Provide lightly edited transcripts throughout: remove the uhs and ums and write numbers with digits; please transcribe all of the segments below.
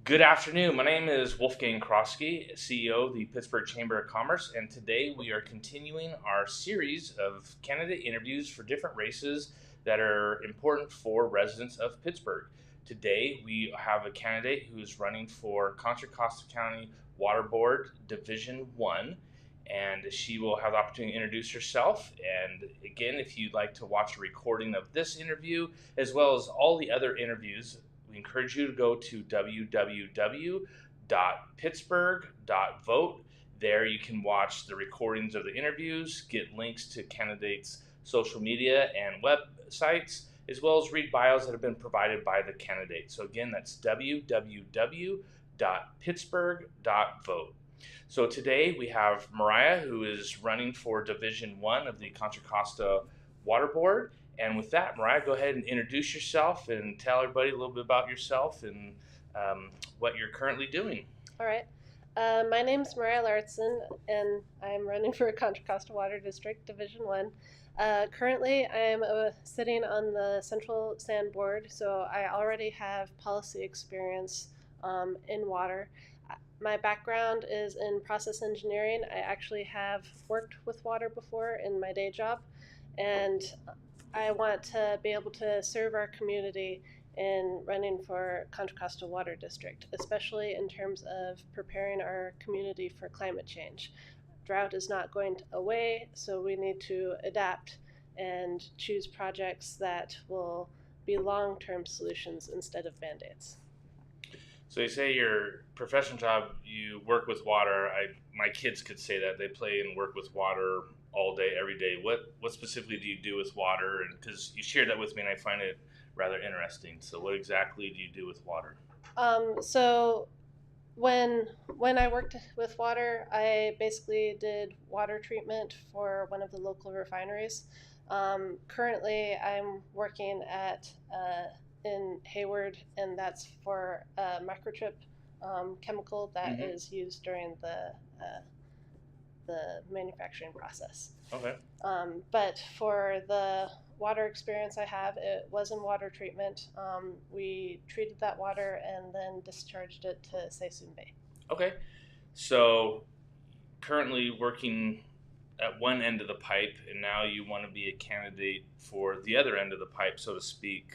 Good afternoon. My name is Wolfgang Krosky, CEO of the Pittsburgh Chamber of Commerce, and today we are continuing our series of candidate interviews for different races that are important for residents of Pittsburgh. Today we have a candidate who is running for Contra Costa County Water Board Division 1, and she will have the opportunity to introduce herself. And again, if you'd like to watch a recording of this interview as well as all the other interviews, we encourage you to go to www.pittsburgh.vote. There you can watch the recordings of the interviews, get links to candidates' social media and websites, as well as read bios that have been provided by the candidate. So again, that's www.pittsburgh.vote. So today we have Mariah, who is running for Division 1 of the Contra Costa Water Board. And with that, Mariah, go ahead and introduce yourself and tell everybody a little bit about yourself and what you're currently doing. All right. My name's Mariah Lauritzen, and I'm running for Contra Costa Water District, Division 1. Currently, I'm sitting on the Central Sand Board, so I already have policy experience in water. My background is in process engineering. I actually have worked with water before in my day job, and I want to be able to serve our community in running for Contra Costa Water District, especially in terms of preparing our community for climate change. Drought is not going away, so we need to adapt and choose projects that will be long-term solutions instead of band-aids. So you say your professional job, you work with water. My kids could say that they play and work with water all day, every day. What specifically do you do with water? And because you shared that with me, and I find it rather interesting. So what exactly do you do with water? So when I worked with water, I basically did water treatment for one of the local refineries. Currently, I'm working at in Hayward, and that's for a microchip chemical that is used during the manufacturing process. Okay. But for the water experience I have, it was in water treatment. We treated that water and then discharged it to Seisun Bay. Okay. So currently working at one end of the pipe, and now you want to be a candidate for the other end of the pipe, so to speak.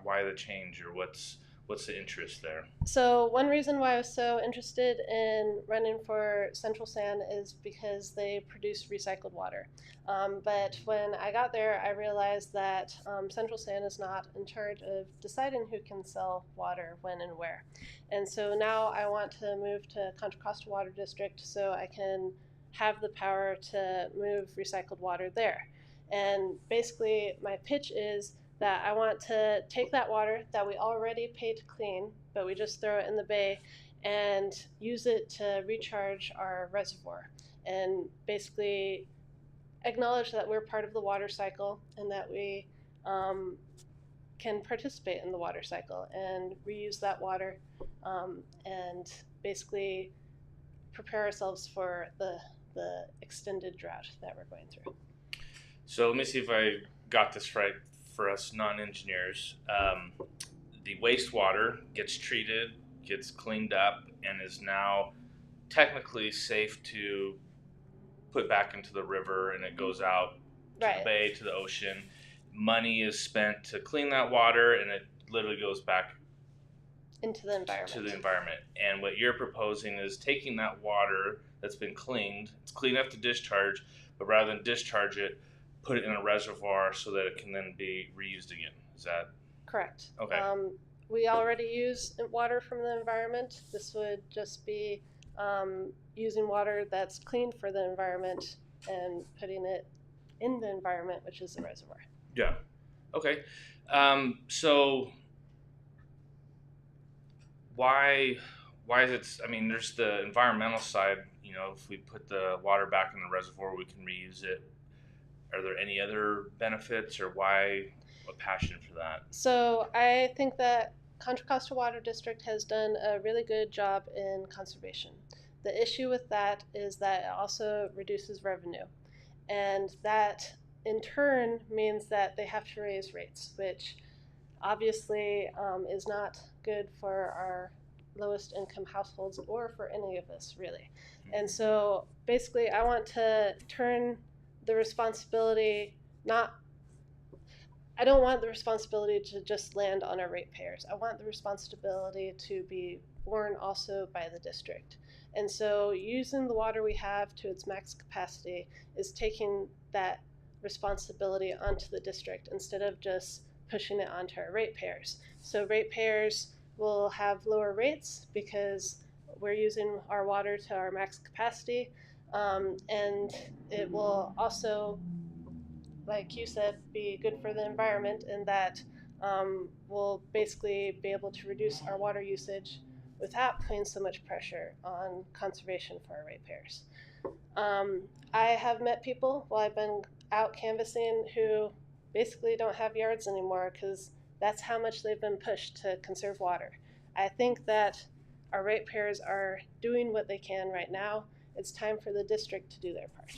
Why the change, or what's the interest there? So one reason why I was so interested in running for Central Sand is because they produce recycled water. But when I got there, I realized that Central Sand is not in charge of deciding who can sell water, when, and where. And so now I want to move to Contra Costa Water District so I can have the power to move recycled water there. And basically, my pitch is that I want to take that water that we already pay to clean, but we just throw it in the bay, and use it to recharge our reservoir, and basically acknowledge that we're part of the water cycle and that we can participate in the water cycle and reuse that water, and basically prepare ourselves for the extended drought that we're going through. So let me see if I got this right for us non-engineers. The wastewater gets treated, gets cleaned up, and is now technically safe to put back into the river, and it goes out to the bay, to the ocean. Money is spent to clean that water, and it literally goes back into the environment. And what you're proposing is taking that water that's been cleaned, it's clean enough to discharge, but rather than discharge it, put it in a reservoir so that it can then be reused again. Is that correct? Okay. We already use water from the environment. This would just be using water that's clean for the environment and putting it in the environment, which is the reservoir. Yeah. Okay. So why is it? I mean, there's the environmental side. You know, if we put the water back in the reservoir, we can reuse it. Are there any other benefits, or why a passion for that? So I think that Contra Costa Water District has done a really good job in conservation. The issue with that is that it also reduces revenue, and that in turn means that they have to raise rates, which obviously is not good for our lowest income households or for any of us, really. And so basically, I want to turn the responsibility, I don't want the responsibility to just land on our ratepayers. I want the responsibility to be borne also by the district. And so using the water we have to its max capacity is taking that responsibility onto the district instead of just pushing it onto our ratepayers. So ratepayers will have lower rates because we're using our water to our max capacity, and it will also, like you said, be good for the environment in that we'll basically be able to reduce our water usage without putting so much pressure on conservation for our ratepayers. I have met people while I've been out canvassing who basically don't have yards anymore because that's how much they've been pushed to conserve water. I think that our ratepayers are doing what they can right now. It's time for the district to do their part.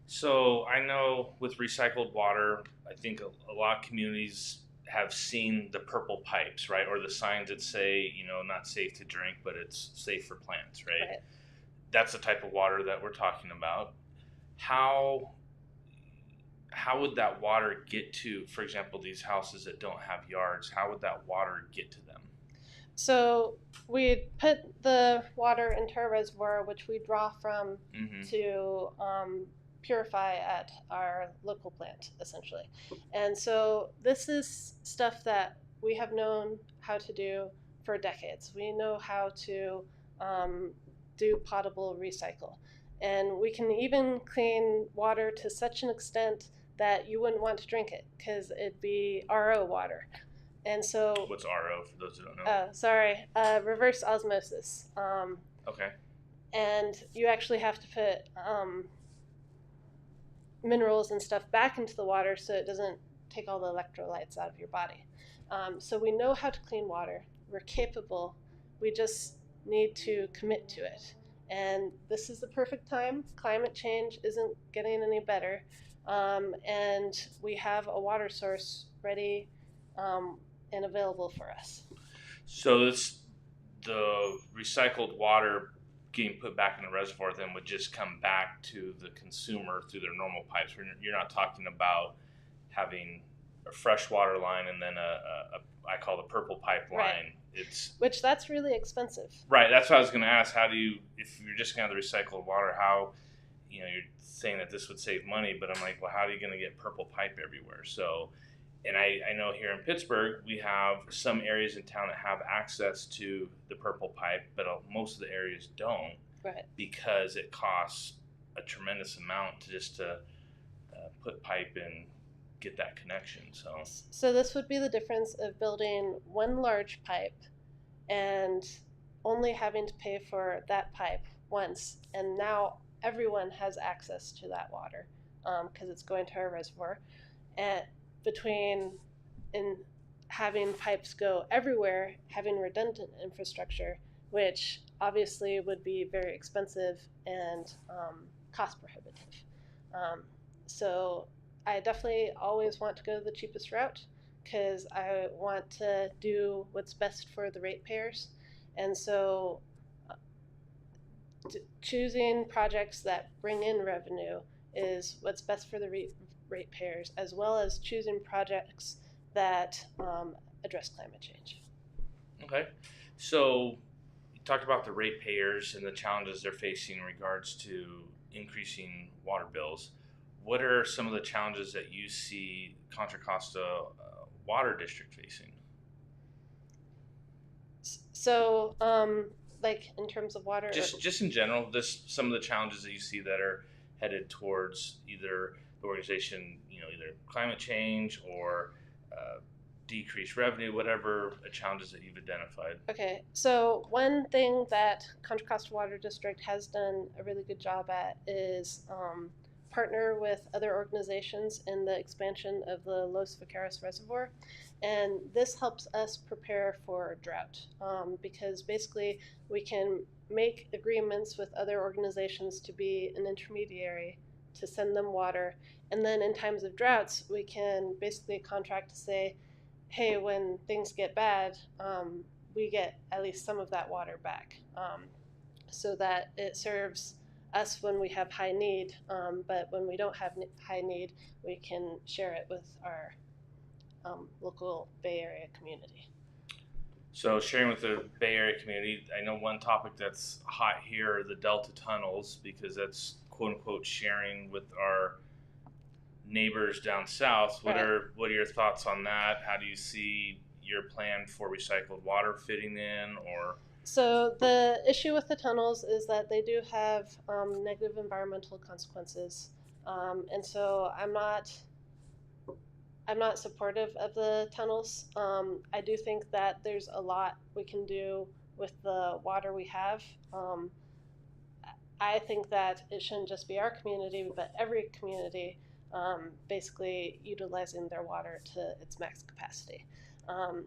So I know with recycled water, I think a lot of communities have seen the purple pipes, right? Or the signs that say, not safe to drink, but it's safe for plants, right? That's the type of water that we're talking about. How would that water get to, for example, these houses that don't have yards? How would that water get to them? So we put the water into our reservoir, which we draw from to purify at our local plant, essentially. And so this is stuff that we have known how to do for decades. We know how to do potable recycle. And we can even clean water to such an extent that you wouldn't want to drink it because it'd be RO water. And so, what's RO for those who don't know? Reverse osmosis. Okay. And you actually have to put minerals and stuff back into the water so it doesn't take all the electrolytes out of your body. So we know how to clean water. We're capable. We just need to commit to it. And this is the perfect time. Climate change isn't getting any better. And we have a water source ready and available for us. So the recycled water getting put back in the reservoir then would just come back to the consumer through their normal pipes. You're not talking about having a freshwater line and then I call the purple pipeline. Right. Which that's really expensive. Right. That's what I was going to ask. How do you, if you're just going to have the recycled water, how, you're saying that this would save money, but I'm like, well, how are you going to get purple pipe everywhere? So, and I know here in Pittsburgh, we have some areas in town that have access to the purple pipe, but most of the areas don't. Right. Because it costs a tremendous amount to put pipe in, get that connection. So this would be the difference of building one large pipe and only having to pay for that pipe once, and now everyone has access to that water because it's going to our reservoir. And between having pipes go everywhere, having redundant infrastructure, which obviously would be very expensive and cost prohibitive. So I definitely always want to go the cheapest route because I want to do what's best for the ratepayers. And so choosing projects that bring in revenue is what's best for the ratepayers, as well as choosing projects that address climate change. Okay. So you talked about the ratepayers and the challenges they're facing in regards to increasing water bills. What are some of the challenges that you see Contra Costa Water District facing? So, like in terms of water? Just in general, some of the challenges that you see that are headed towards either the organization, either climate change or decreased revenue, whatever the challenges that you've identified. Okay, so one thing that Contra Costa Water District has done a really good job at is partner with other organizations in the expansion of the Los Vaqueros Reservoir. And this helps us prepare for drought because basically we can make agreements with other organizations to be an intermediary to send them water. And then in times of droughts, we can basically contract to say, hey, when things get bad, we get at least some of that water back, so that it serves us when we have high need, but when we don't have high need, we can share it with our local Bay Area community. So sharing with the Bay Area community, I know one topic that's hot here are the Delta tunnels, because that's quote unquote sharing with our neighbors down south. What Right. are your thoughts on that? How do you see your plan for recycled water fitting in? Or So the issue with the tunnels is that they do have negative environmental consequences, and so I'm not supportive of the tunnels. I do think that there's a lot we can do with the water we have. I think that it shouldn't just be our community, but every community basically utilizing their water to its max capacity. Um,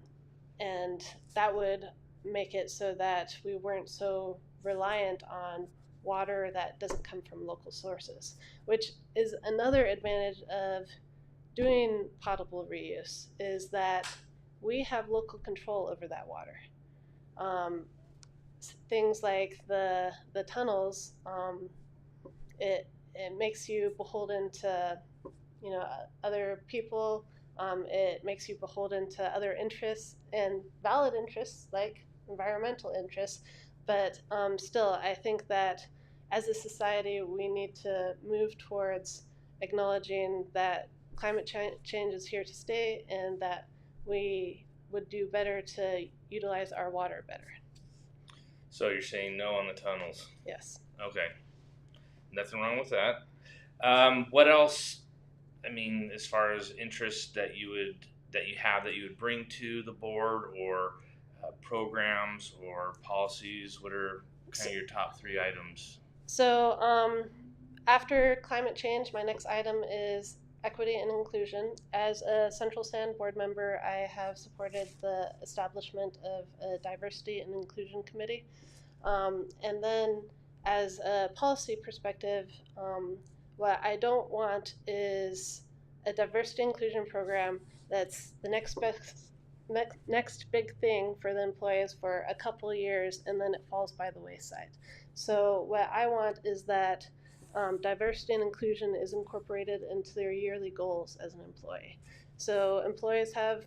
and that would make it so that we weren't so reliant on water that doesn't come from local sources, which is another advantage of doing potable reuse, is that we have local control over that water. Um, Things like the tunnels, it makes you beholden to other people. It makes you beholden to other interests and valid interests like environmental interests. But still, I think that as a society, we need to move towards acknowledging that climate change is here to stay, and that we would do better to utilize our water better. so you're saying no on the tunnels? Yes. Okay, nothing wrong with that. What else? I mean, as far as interests that you would bring to the board, or programs or policies, what are kind of your top 3 items? So, after climate change, my next item is equity and inclusion. As a Central SAN board member, I have supported the establishment of a diversity and inclusion committee. And then, as a policy perspective, what I don't want is a diversity inclusion program that's the next big thing for the employees for a couple of years, and then it falls by the wayside. So what I want is that diversity and inclusion is incorporated into their yearly goals as an employee. So employees have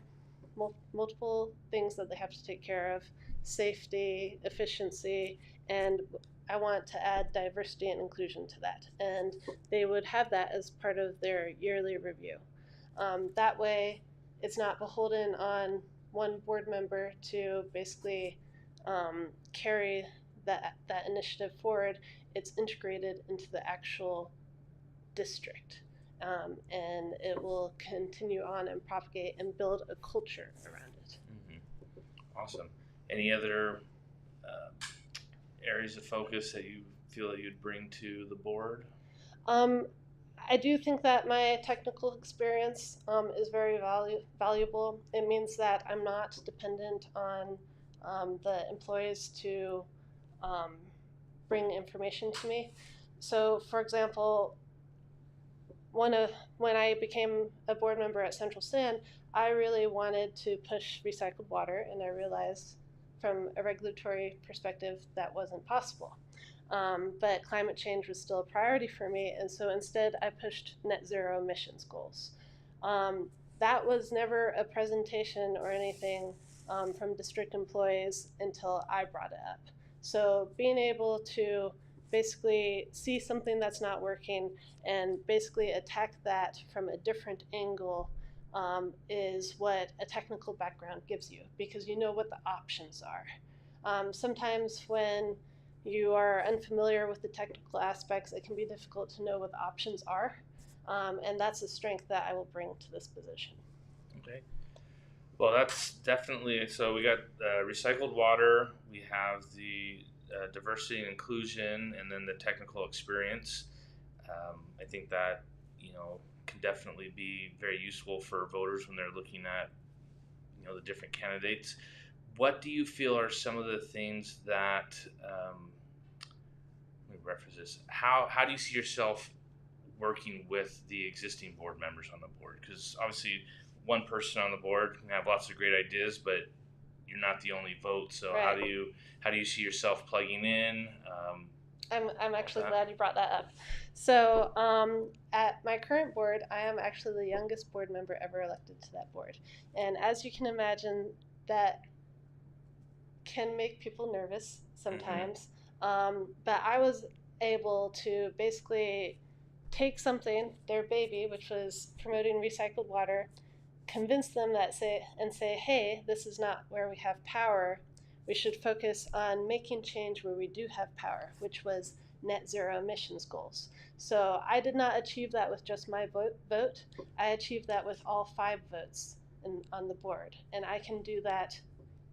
multiple things that they have to take care of: safety, efficiency, and I want to add diversity and inclusion to that. And they would have that as part of their yearly review. That way, it's not beholden on one board member to basically carry that initiative forward. It's integrated into the actual district, and it will continue on and propagate and build a culture around it. Mm-hmm. Awesome. Any other areas of focus that you feel that you'd bring to the board? I do think that my technical experience is very valuable. It means that I'm not dependent on the employees to um, bring information to me. So, for example, when I became a board member at Central SAN, I really wanted to push recycled water, and I realized from a regulatory perspective that wasn't possible. But climate change was still a priority for me, and so instead I pushed net zero emissions goals. That was never a presentation or anything from district employees until I brought it up. So being able to basically see something that's not working and basically attack that from a different angle is what a technical background gives you, because you know what the options are. Sometimes when you are unfamiliar with the technical aspects, it can be difficult to know what the options are, and that's a strength that I will bring to this position. Okay. Well, that's definitely, so we got recycled water, we have the diversity and inclusion, and then the technical experience. I think that, can definitely be very useful for voters when they're looking at, the different candidates. What do you feel are some of the things that, let me reference this, how do you see yourself working with the existing board members on the board? Because obviously one person on the board can have lots of great ideas, but you're not the only vote. So Right. how do you see yourself plugging in? I'm actually glad you brought that up. So at my current board, I am actually the youngest board member ever elected to that board. And as you can imagine, that can make people nervous sometimes. But I was able to basically take something, their baby, which was promoting recycled water, convince them that say, hey, this is not where we have power. We should focus on making change where we do have power, which was net zero emissions goals. So I did not achieve that with just my vote. I achieved that with all 5 votes on the board, and I can do that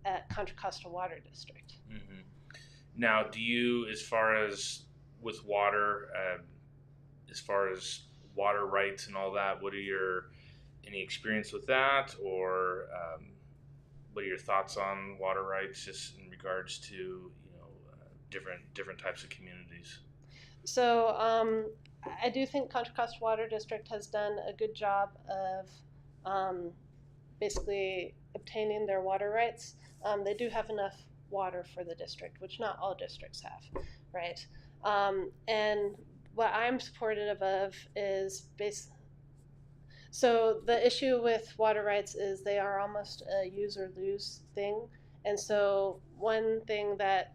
at Contra Costa Water District. Mm-hmm. Now, do you, as far as with water, as far as water rights and all that, any experience with that, or what are your thoughts on water rights, just in regards to different types of communities? So I do think Contra Costa Water District has done a good job of basically obtaining their water rights. They do have enough water for the district, which not all districts have, right? And what I'm supportive of is so the issue with water rights is they are almost a use or lose thing. And so one thing that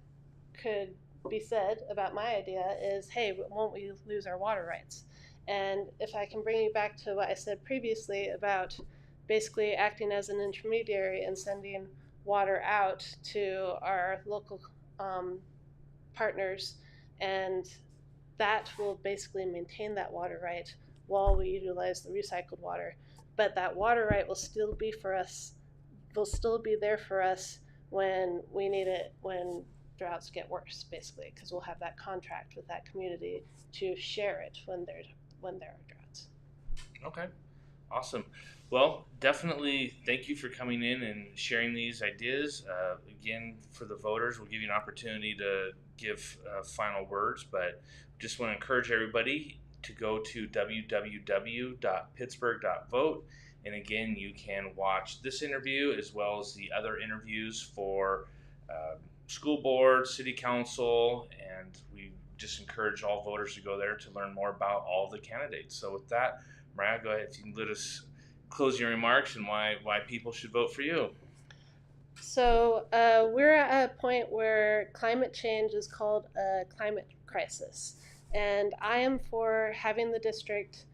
could be said about my idea is, hey, won't we lose our water rights? And if I can bring you back to what I said previously about basically acting as an intermediary and sending water out to our local partners, and that will basically maintain that water right while we utilize the recycled water. But that water right will still be there for us when we need it, when droughts get worse, basically, because we'll have that contract with that community to share it when there are droughts. Okay, awesome. Well, definitely thank you for coming in and sharing these ideas. Again, for the voters, we'll give you an opportunity to give final words, but just want to encourage everybody to go to www.pittsburgh.vote. And again, you can watch this interview as well as the other interviews for school board, city council, and we just encourage all voters to go there to learn more about all the candidates. So with that, Mariah, go ahead. You can let us close your remarks and why people should vote for you. So we're at a point where climate change is called a climate crisis. And I am for having the district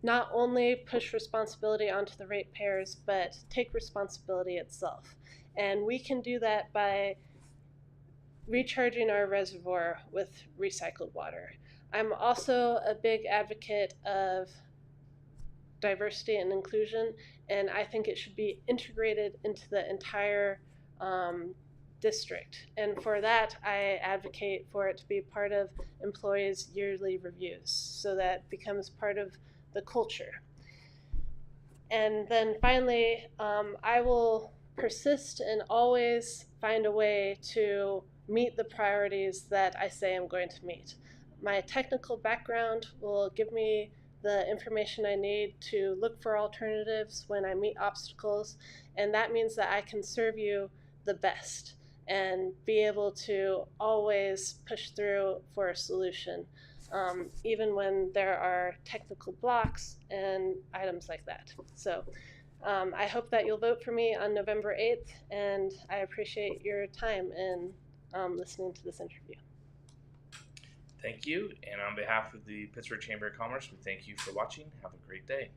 not only push responsibility onto the ratepayers, but take responsibility itself. And we can do that by recharging our reservoir with recycled water. I'm also a big advocate of diversity and inclusion, and I think it should be integrated into the entire district. And for that, I advocate for it to be part of employees' yearly reviews, so that it becomes part of the culture. And then finally, I will persist and always find a way to meet the priorities that I say I'm going to meet. My technical background will give me the information I need to look for alternatives when I meet obstacles, and that means that I can serve you the best and be able to always push through for a solution, even when there are technical blocks and items like that. So I hope that you'll vote for me on November 8th, and I appreciate your time in listening to this interview. Thank you, and on behalf of the Pittsburgh Chamber of Commerce, we thank you for watching. Have a great day.